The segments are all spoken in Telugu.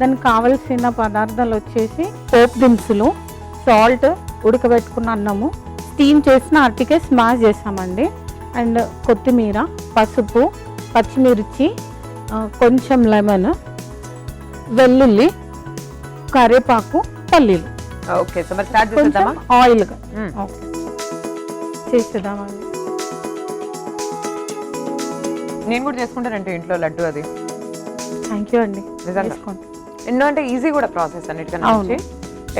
దానికి కావలసిన పదార్థాలు వచ్చేసి పోపు దినుసులు, సాల్ట్, ఉడకబెట్టుకున్న అన్నము, స్టీమ్ చేసిన అరటికాయ స్మాష్ చేసామండి, అండ్ కొత్తిమీర, పసుపు, పచ్చిమిర్చి, కొంచెం లెమన్, వెల్లుల్లి, కరివేపాకు, పల్లీలు. ఓకే, సో మరి స్టార్ట్ చేద్దామా? ఆయిల్గా ఓకే చేసేద్దామండి. నేను కూడా చేసుకుంటానంటే ఇంట్లో లడ్డు అది. థ్యాంక్ యూ అండి. ఎన్నో అంటే ఈజీ కూడా ప్రాసెస్ అన్నిటికన్నా వచ్చి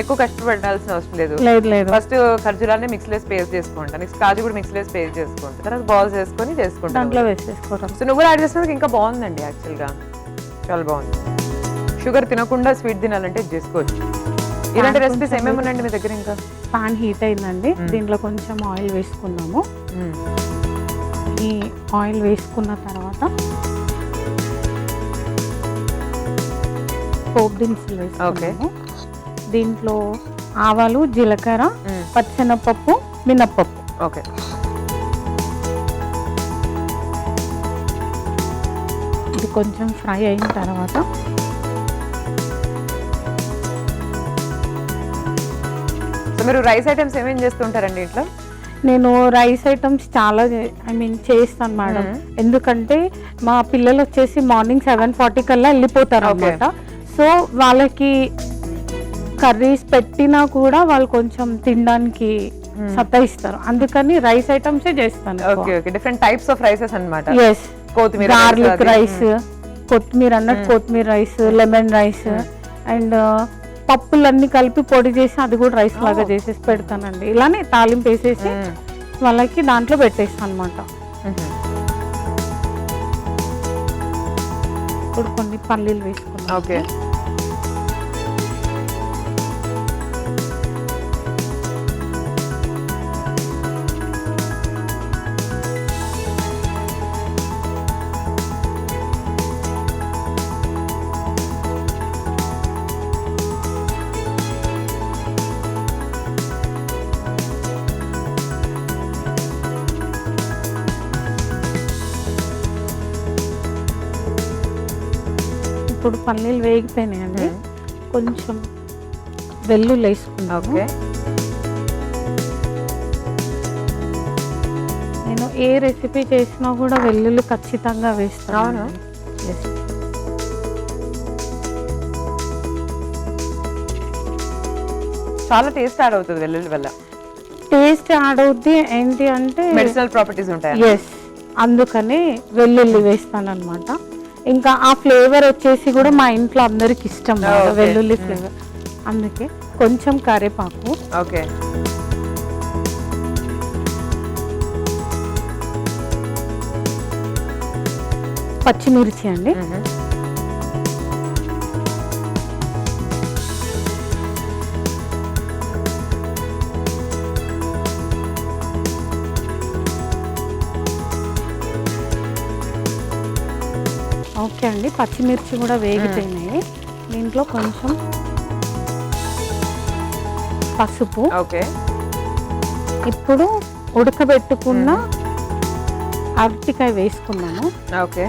ఎక్కువ కష్టపడాల్సిన అవసరం లేదు. లేదు ఫస్ట్ ఖర్జూరాన్ని మిక్సీలో పేస్ట్ చేసుకుంటా, నెక్స్ట్ కాజు కూడా మిక్సీలో పేస్ట్ చేసుకుంటా, తర్వాత బాల్స్ చేసుకొని చేసుకుంటాం, దాంట్లో వేసేసుకోవడం. సో నువ్వు కూడా యాడ్ చేసినందుకు ఇంకా బాగుందండి, యాక్చువల్గా చాలా బాగుంది. షుగర్ తినకుండా స్వీట్ తినాలంటే చేసుకోవచ్చు. ఇలాంటి రెసిపీస్ ఏమేమి ఉన్నాయండి మీ దగ్గర? ఇంకా పాన్ హీట్ అయిందండి, దీంట్లో కొంచెం ఆయిల్ వేసుకున్నాము. ఈ ఆయిల్ వేసుకున్న తర్వాత పోపు దినుసులు వేసుకున్నాము. దీంట్లో ఆవాలు, జీలకర్ర, పచ్చెనపప్పు, మినప్పప్పు. ఓకే, ఇది కొంచెం ఫ్రై అయిన తర్వాత మీరు రైస్ ఐటమ్స్ ఏమేమి చేస్తుంటారండి ఇంట్లో? నేను రైస్ ఐటమ్స్ చాలా చేస్తాను మేడం, ఎందుకంటే మా పిల్లలు వచ్చేసి మార్నింగ్ 7:40 కల్లా వెళ్ళిపోతారు అనమాట. సో వాళ్ళకి కర్రీస్ పెట్టినా కూడా వాళ్ళు కొంచెం తినడానికి సతాయిస్తారు, అందుకని రైస్ ఐటమ్సే చేస్తాను. Okay okay, different types of rices అన్నమాట. ఎస్, కొత్తిమీర గార్లిక్ రైస్, కొత్తిమీర అన్నట్టు కొత్తిమీర రైస్, లెమన్ రైస్, అండ్ పప్పులన్నీ కలిపి పొడి చేసి అది కూడా రైస్ లాగా చేసేసి పెడతానండి. ఇలానే తాలింపు వేసేసి వాళ్ళకి దాంట్లో పెట్టేస్తాను అనమాట. ఇప్పుడు కొన్ని పల్లీలు వేసుకున్నాం. ఓకే, ఇప్పుడు పల్లీలు వేగిపోయినాయండి, కొంచెం వెల్లుల్లి వేసుకున్నాము. ఓకే, నేను ఏ రెసిపీ చేసినా కూడా వెల్లుల్లి ఖచ్చితంగా వేస్తాను. అవును, చాలా టేస్ట్ యాడ్ అవుతుంది వెల్లుల్లి వల్ల. టేస్ట్ యాడ్ అవుద్ది, ఏంటి అంటే మెడిసినల్ ప్రాపర్టీస్ ఉంటాయి. ఎస్, అందుకని వెల్లుల్లి వేస్తాను అనమాట. ఇంకా ఆ ఫ్లేవర్ వచ్చేసి కూడా మా ఇంట్లో అందరికి ఇష్టం వెల్లుల్లి ఫ్లేవర్, అందుకే కొంచెం కరివేపాకు. ఓకే, పచ్చిమిర్చి అండి, ఓకే అండి. పచ్చిమిర్చి కూడా వేగిపోయినాయి, దీంట్లో కొంచెం పసుపు. ఓకే, ఇప్పుడు ఉడకబెట్టుకున్న అరటికాయ వేసుకున్నాను. ఓకే,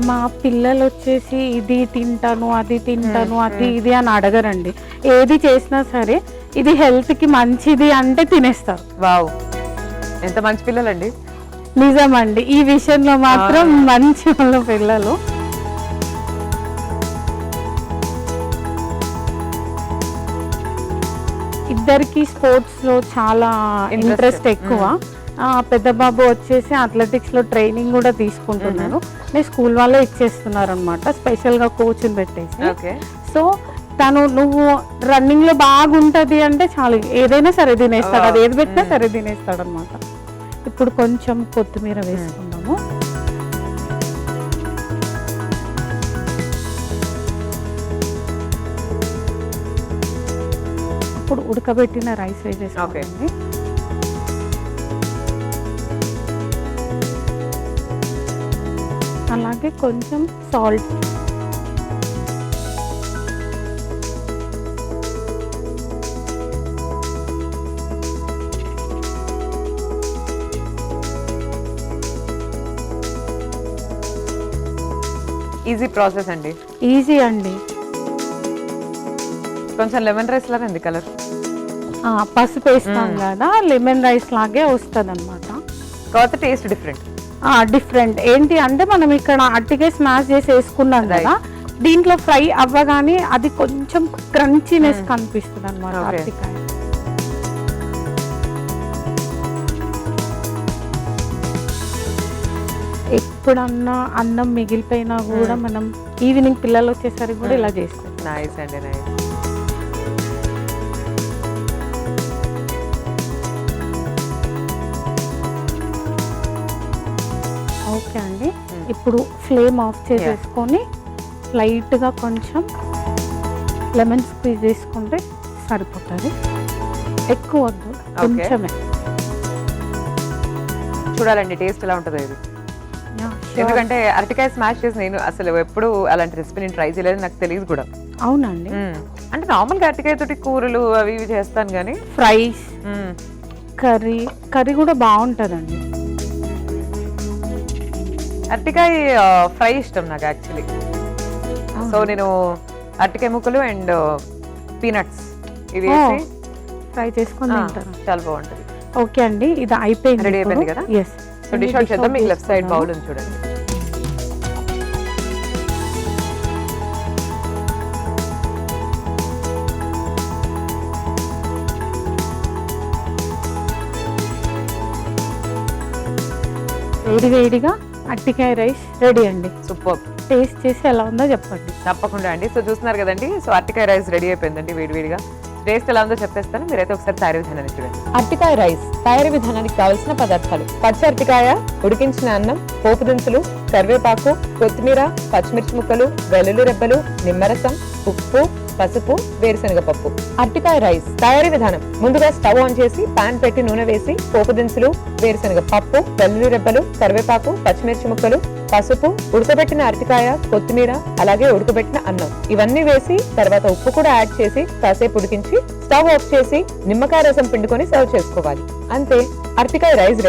మా పిల్లలు వచ్చేసి ఇది తింటాను, అది తింటాను, అది ఇది అని అడగరండి. ఏది చేసినా సరే ఇది హెల్త్కి మంచిది అంటే తినేస్తారు. వావ్, ఎంత మంచి పిల్లలండి. నిజమండి, ఈ విషయంలో మాత్రం మంచి వాళ్ళ పిల్లలు. ఇద్దరికి స్పోర్ట్స్లో చాలా ఇంట్రెస్ట్ ఎక్కువ. పెద్ద బాబు వచ్చేసి అథ్లెటిక్స్లో ట్రైనింగ్ కూడా తీసుకుంటున్నాను. నేను స్కూల్ వాళ్ళే ఇచ్చేస్తున్నారు అనమాట, స్పెషల్గా కోచ్ని పెట్టేసి. సో తను నువ్వు రన్నింగ్లో బాగుంటుంది అంటే చాలు, ఏదైనా సరే తినేస్తాడు, అది ఏది పెట్టినా సరే తినేస్తాడు అనమాట. ఇప్పుడు కొంచెం కొత్తిమీర వేసుకున్నాము. ఇప్పుడు ఉడకబెట్టిన రైస్ వేసేసుకోండి. అలాగే కొంచెం సాల్ట్. ఈజీ ప్రాసెస్ అండి. ఈజీ అండి. కొంచెం లెమన్ రైస్ లాగా ఉంది కలర్. పసుపు వేస్తాం కదా, లెమన్ రైస్ లాగే వస్తుంది అనమాట. కాకపోతే టేస్ట్ డిఫరెంట్. డిఫరెంట్ ఏంటి అంటే మనం ఇక్కడ అట్టికే స్మాష్ చేసి వేసుకున్నాం కదా, దీంట్లో ఫ్రై అవ్వగానే అది కొంచెం క్రంచీనెస్ కనిపిస్తుంది అనమాట అట్టికాయ. ఎప్పుడన్నా అన్నం మిగిలిపోయినా కూడా మనం ఈవినింగ్ పిల్లలు వచ్చేసరికి కూడా ఇలా చేస్తాం. నైస్ అండి, నైస్. ఓకే అండి, ఇప్పుడు ఫ్లేమ్ ఆఫ్ చేసేసుకొని లైట్గా కొంచెం లెమన్ స్క్వీజ్ చేసుకుంటే సరిపోతుంది. ఎక్కువ వద్దు, కొంచెమే. చూడాలండి టేస్ట్ ఎలా ఉంటుందో ఇది. ఎందుకంటే అరటికాయ స్మాష్ చేసి నేను అసలు ఎప్పుడు అలాంటి రెసిపీ నేను ట్రై చేయలేదు, నాకు తెలియదు కూడా. అవునండి. అంటే నార్మల్గా అరటికాయ తోటి కూరలు అవి ఇవి చేస్తాను కానీ ఫ్రైస్, కర్రీ కూడా బాగుంటుందండి. అరటికాయ ఫ్రై ఇష్టం నాకు యాక్చువల్లీ. సో నేను అరటికాయ ముక్కలు అండ్ పీనట్స్ ఇవి వేసి ఫ్రై చేసుకొని తింటారు, చాలా బాగుంటుంది. ఓకే అండి, ఇది అయిపోయింది. రెడీ అయిపోయింది కదా. ఎస్. సో డిష్ అవుట్ చేద్దాం. మీకు లెఫ్ట్ సైడ్ బౌల్ ఉంది చూడండి. వేడి వేడిగా అట్టికాయ రైస్ రెడీ అండి. సూపర్. టేస్ట్ చేసి ఎలా ఉందో చెప్పండి. తప్పకుండా అండి. సో చూస్తున్నారు కదండి, సో అరటికాయ రైస్ రెడీ అయిపోయిందండి వేడివేడిగా. టేస్ట్ ఎలా ఉందో చెప్పేస్తాను, మీరైతే ఒకసారి తయారీ విధానాన్ని చూడండి. అరటికాయ రైస్ తయారీ విధానానికి కావాల్సిన పదార్థాలు: పచ్చి అరటికాయ, ఉడికించిన అన్నం, పోపు దినుసులు, కరివేపాకు, కొత్తిమీర, పచ్చిమిర్చి ముక్కలు, వెల్లుల్లి రెబ్బలు, నిమ్మరసం, ఉప్పు, పసుపు, వేరుశనగ పప్పు. అరటికాయ రైస్ తయారీ విధానం: ముందుగా స్టవ్ ఆన్ చేసి పాన్ పెట్టి నూనె వేసి పోపు దినుసులు, వేరుశనగ పప్పు, వెల్లుల్లి రెబ్బలు, కరివేపాకు, పచ్చిమిర్చి ముక్కలు, పసుపు, ఉడకబెట్టిన అరటికాయ, కొత్తిమీర, అలాగే ఉడకబెట్టిన అన్నం ఇవన్నీ వేసి తర్వాత ఉప్పు కూడా యాడ్ చేసి కాసేపు ఉడికించి స్టవ్ ఆఫ్ చేసి నిమ్మకాయ రసం పిండుకొని సర్వ్ చేసుకోవాలి. అంతే, అరటికాయ రైస్ రెడీ.